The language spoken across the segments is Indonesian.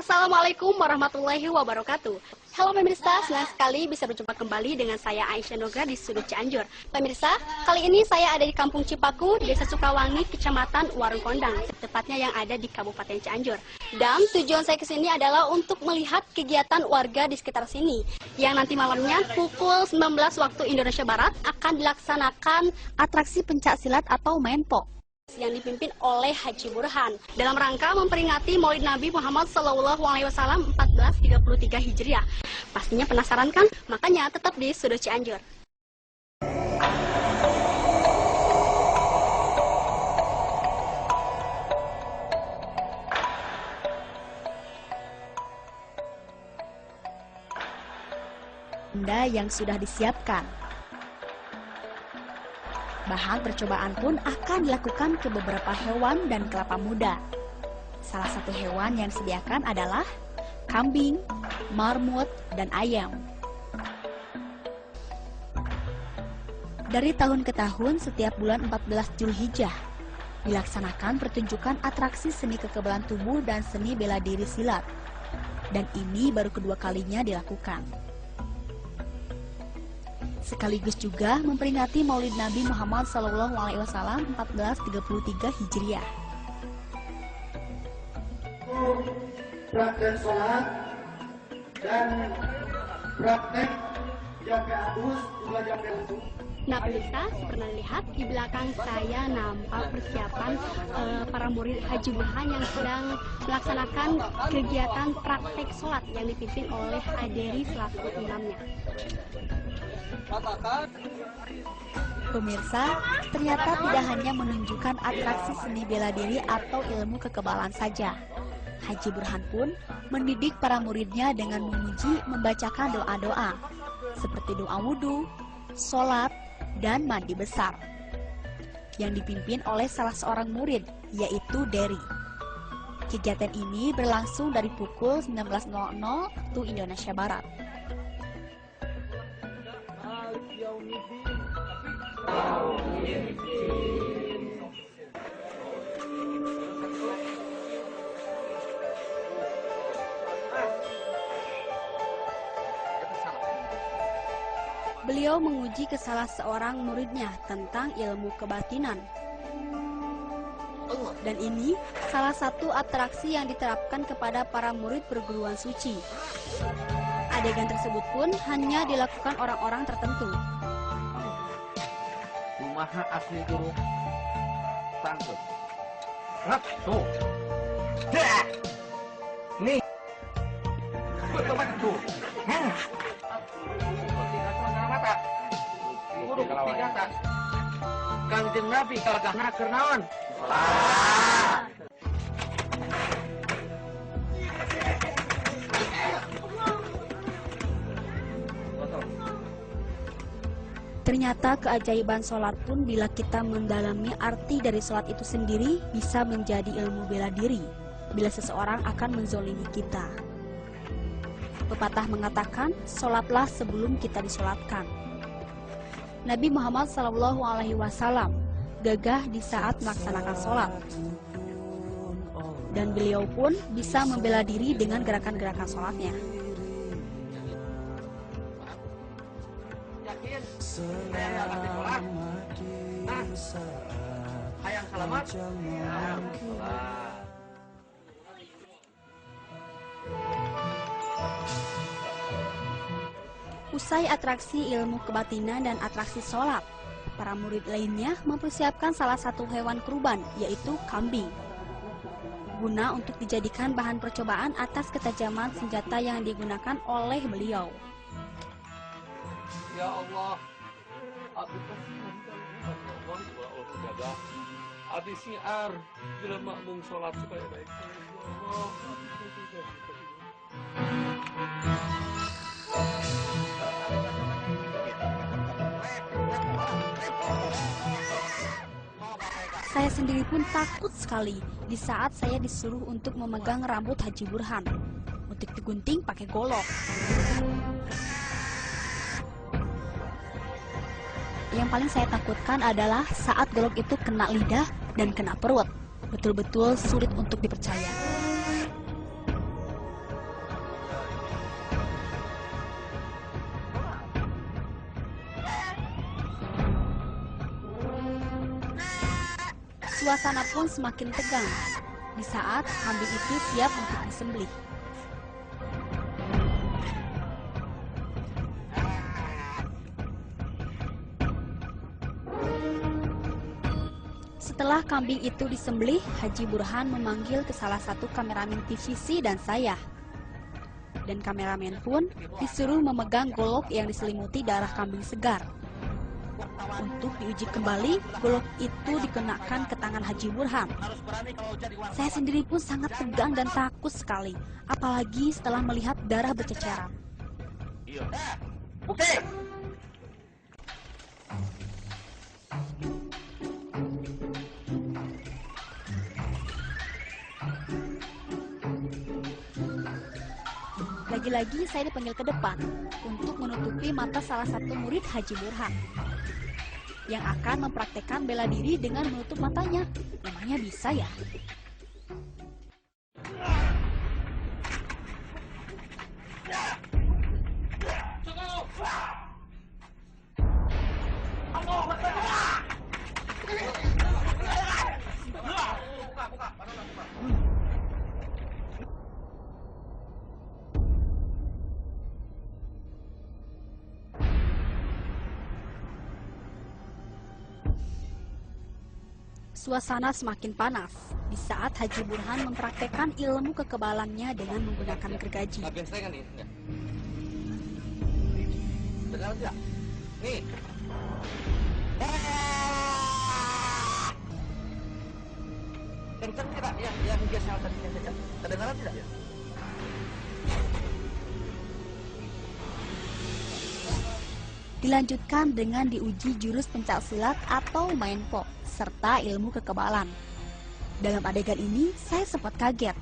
Assalamualaikum warahmatullahi wabarakatuh. Halo pemirsa, senang sekali bisa berjumpa kembali dengan saya Aisyah Nugra di sudut Cianjur. Pemirsa, kali ini saya ada di Kampung Cipaku, Desa Sukawangi, Kecamatan Warung Kondang, tepatnya yang ada di Kabupaten Cianjur. Dan tujuan saya ke sini adalah untuk melihat kegiatan warga di sekitar sini, yang nanti malamnya pukul 19 waktu Indonesia Barat akan dilaksanakan atraksi pencak silat atau menpok yang dipimpin oleh Haji Burhan dalam rangka memperingati Maulid Nabi Muhammad SAW 1433 Hijriah. Pastinya penasaran kan? Makanya tetap di sudut Cianjur. Benda yang sudah disiapkan. Bahan percobaan pun akan dilakukan ke beberapa hewan dan kelapa muda. Salah satu hewan yang disediakan adalah kambing, marmut, dan ayam. Dari tahun ke tahun, setiap bulan 14 Zulhijjah, dilaksanakan pertunjukan atraksi seni kekebalan tubuh dan seni bela diri silat. Dan ini baru kedua kalinya dilakukan. Sekaligus juga memperingati Maulid Nabi Muhammad SAW 1433 Hijriah. Praktek sholat dan praktek jaga abus juga jaga langsung. Nah pemirsa, pernah lihat di belakang saya nampak persiapan para murid Haji Burhan yang sedang melaksanakan kegiatan praktek sholat yang dipimpin oleh Aderi selaku imamnya. Pemirsa, ternyata tidak hanya menunjukkan atraksi seni bela diri atau ilmu kekebalan saja. Haji Burhan pun mendidik para muridnya dengan memuji membacakan doa-doa, seperti doa wudhu, sholat, dan mandi besar, yang dipimpin oleh salah seorang murid, yaitu Deri. Kegiatan ini berlangsung dari pukul 19.00 waktu Indonesia Barat. Beliau menguji ke salah seorang muridnya tentang ilmu kebatinan. Dan ini salah satu atraksi yang diterapkan kepada para murid perguruan suci. Adegan tersebut pun hanya dilakukan orang-orang tertentu. Kumaha asli guru sangkut. Rat tuh. Dah. Nih. Betul tuh. Mata. Kudu tiga. Kanjeng Nabi kalagahna keur naon? Salat. Ternyata keajaiban sholat pun bila kita mendalami arti dari sholat itu sendiri bisa menjadi ilmu bela diri bila seseorang akan menzolimi kita. Pepatah mengatakan, sholatlah sebelum kita disolatkan. Nabi Muhammad SAW gagah di saat melaksanakan sholat. Dan beliau pun bisa membela diri dengan gerakan-gerakan sholatnya. Hayang selamat. Usai atraksi ilmu kebatinan dan atraksi sholat, para murid lainnya mempersiapkan salah satu hewan kurban, yaitu kambing, guna untuk dijadikan bahan percobaan atas ketajaman senjata yang digunakan oleh beliau. Ya Allah, Abi siar bila makmum sholat supaya baik. Saya sendiri pun takut sekali di saat saya disuruh untuk memegang rambut Haji Burhan untuk digunting pakai golok. Yang paling saya takutkan adalah saat golok itu kena lidah dan kena perut. Betul-betul sulit untuk dipercaya. Suasana pun semakin tegang di saat kambing itu siap untuk disembelih. Setelah kambing itu disembelih, Haji Burhan memanggil ke salah satu kameramen TVC dan saya. Dan kameramen pun disuruh memegang golok yang diselimuti darah kambing segar. Untuk diuji kembali, golok itu dikenakan ke tangan Haji Burhan. Saya sendiri pun sangat tegang dan takut sekali, apalagi setelah melihat darah berceceran. Bukti! Lagi-lagi saya dipanggil ke depan untuk menutupi mata salah satu murid Haji Burhan yang akan mempraktekkan bela diri dengan menutup matanya. Emangnya bisa ya? Suasana semakin panas di saat Haji Burhan mempraktekkan ilmu kekebalannya dengan menggunakan gergaji. Nggak biasa kan nih? Nggak. Dengar tidak? Nih. Kencang tidak? Yang biasa tadinya saja. Kedengaran tidak? Dilanjutkan dengan diuji jurus pencak silat atau main pok serta ilmu kekebalan. Dalam adegan ini, saya sempat kaget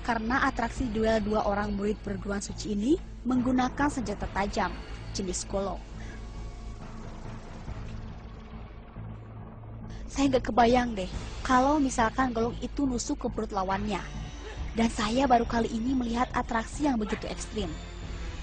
karena atraksi duel dua orang murid perguruan suci ini menggunakan senjata tajam jenis golok. Saya nggak kebayang deh kalau misalkan golok itu nusuk ke perut lawannya. Dan saya baru kali ini melihat atraksi yang begitu ekstrim.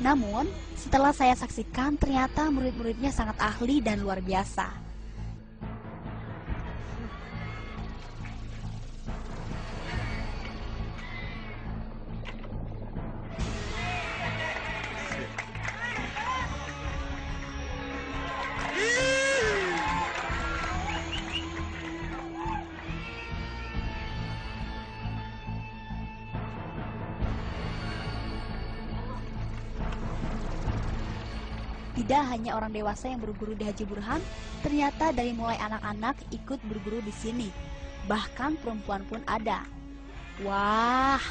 Namun, setelah saya saksikan, ternyata murid-muridnya sangat ahli dan luar biasa. Tidak hanya orang dewasa yang berguru di Haji Burhan, ternyata dari mulai anak-anak ikut berguru di sini. Bahkan perempuan pun ada. Wah,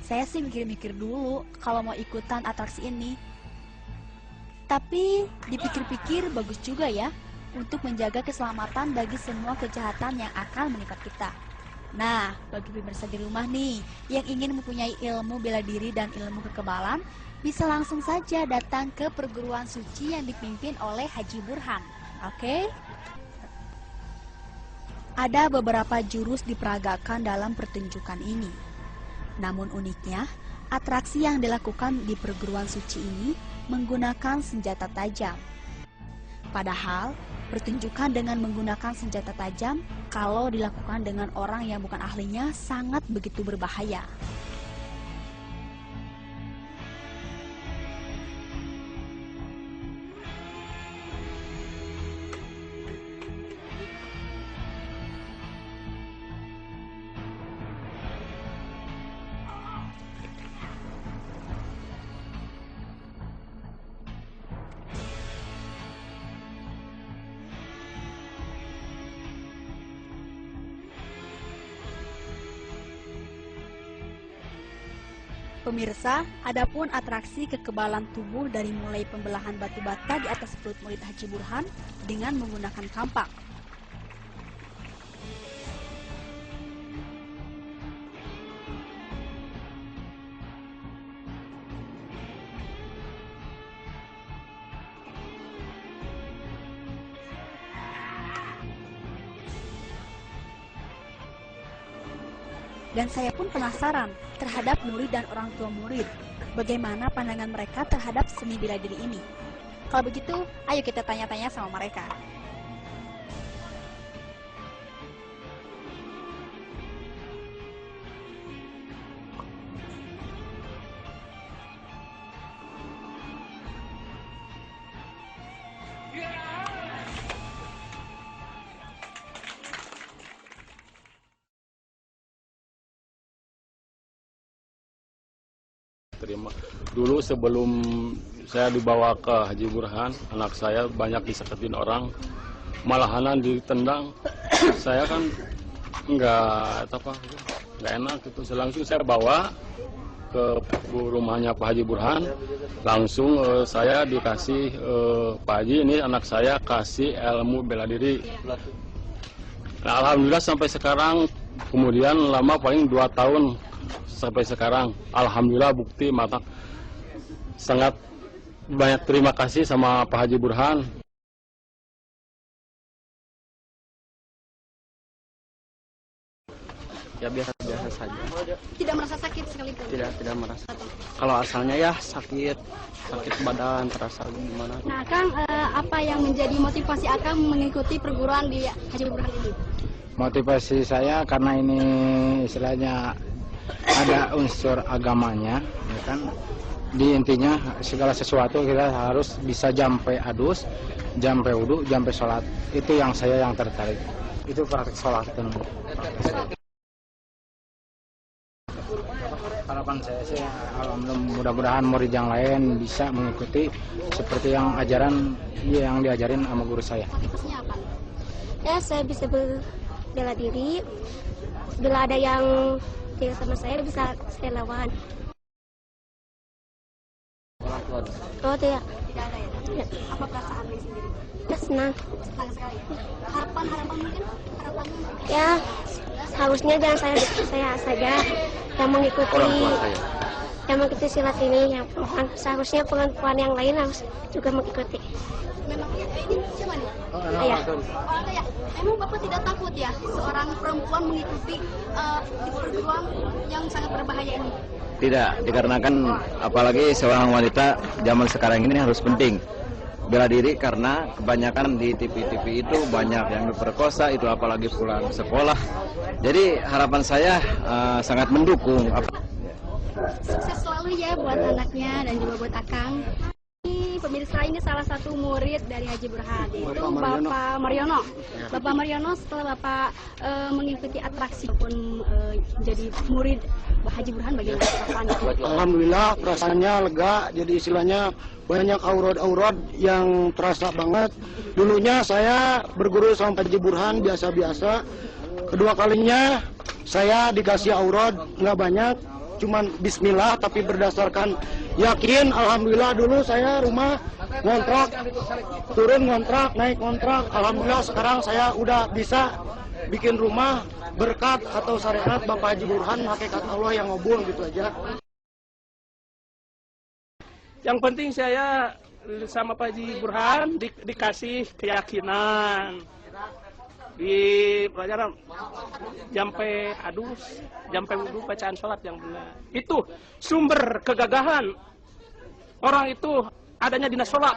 saya sih mikir-mikir dulu kalau mau ikutan atraksi ini. Tapi dipikir-pikir bagus juga ya untuk menjaga keselamatan bagi semua kejahatan yang akan menimpa kita. Nah, bagi pemirsa di rumah nih yang ingin mempunyai ilmu bela diri dan ilmu kekebalan, bisa langsung saja datang ke perguruan suci yang dipimpin oleh Haji Burhan. Oke? Ada beberapa jurus diperagakan dalam pertunjukan ini. Namun uniknya, atraksi yang dilakukan di perguruan suci ini menggunakan senjata tajam. Padahal, pertunjukan dengan menggunakan senjata tajam kalau dilakukan dengan orang yang bukan ahlinya sangat begitu berbahaya. Pemirsa, adapun atraksi kekebalan tubuh dari mulai pembelahan batu bata di atas perut murid Haji Burhan dengan menggunakan kampak. Dan saya pun penasaran terhadap murid dan orang tua murid, bagaimana pandangan mereka terhadap seni bela diri ini. Kalau begitu, ayo kita tanya-tanya sama mereka. terima. Dulu sebelum saya dibawa ke Haji Burhan, anak saya banyak diseketin orang, malahanan ditendang. Saya kan nggak enak gitu. Langsung saya bawa ke rumahnya Pak Haji Burhan, langsung saya dikasih Pak Haji, ini anak saya kasih ilmu bela diri. Nah, alhamdulillah sampai sekarang, kemudian lama paling 2 tahun sampai sekarang, alhamdulillah bukti mata. Sangat banyak terima kasih sama Pak Haji Burhan. Ya biasa saja. Tidak merasa sakit sekalipun? Tidak merasa. Kalau asalnya ya sakit badan, terasa gimana. Nah, Kang, apa yang menjadi motivasi Akang mengikuti perguruan di Haji Burhan ini? Motivasi saya karena ini istilahnya ada unsur agamanya, ya kan. Di intinya segala sesuatu kita harus bisa jampe adus, jampe wudu, jampe sholat. Itu yang saya yang tertarik. Itu praktik sholat. Harapan saya sih, mudah-mudahan murid yang lain bisa mengikuti seperti yang diajarin sama guru saya. Motivasinya apa? Ya, saya bisa bela diri. Bila ada yang tidak sama saya, bisa saya lawan. Oh, tidak. Tidak ada ya? Ya. Apa perasaan Neng sendiri? Ya, senang. Senang sekali. Harapan mungkin? Harapannya mungkin? Ya, harusnya jangan saya saja yang mengikuti silat ini. Yang seharusnya perempuan yang lain harus juga mengikuti. Memang ini siapa nih? Ayah. Oh, ya. Memang Bapak tidak takut ya seorang perempuan mengikuti di perguruan yang sangat berbahaya ini? Tidak, dikarenakan apalagi seorang wanita zaman sekarang ini harus penting bela diri, karena kebanyakan di TV-TV itu banyak yang diperkosa, itu apalagi pulang sekolah. Jadi harapan saya sangat mendukung. Sukses selalu ya buat anaknya dan juga buat Akang. Pemirsa, ini salah satu murid dari Haji Burhan, yaitu Bapak Mariono. Bapak Mariono, setelah Bapak mengikuti atraksi maupun jadi murid Haji Burhan, bagaimana perasaannya? Alhamdulillah perasaannya lega, jadi istilahnya banyak aurad-aurad yang terasa banget. Dulunya saya berguru sama Haji Burhan biasa-biasa. Kedua kalinya saya dikasih aurad nggak banyak, cuman bismillah, tapi berdasarkan yakin. Alhamdulillah dulu saya rumah ngontrak, turun ngontrak, naik ngontrak. Alhamdulillah sekarang saya udah bisa bikin rumah berkat atau syariat Bapak Haji Burhan, hakikat Allah yang ngobul, gitu aja. Yang penting saya sama Pak Haji Burhan dikasih keyakinan di pelajaran jampe adus, jampe wudu, bacaan sholat yang benar. Itu sumber kegagahan orang itu adanya dinas sholat.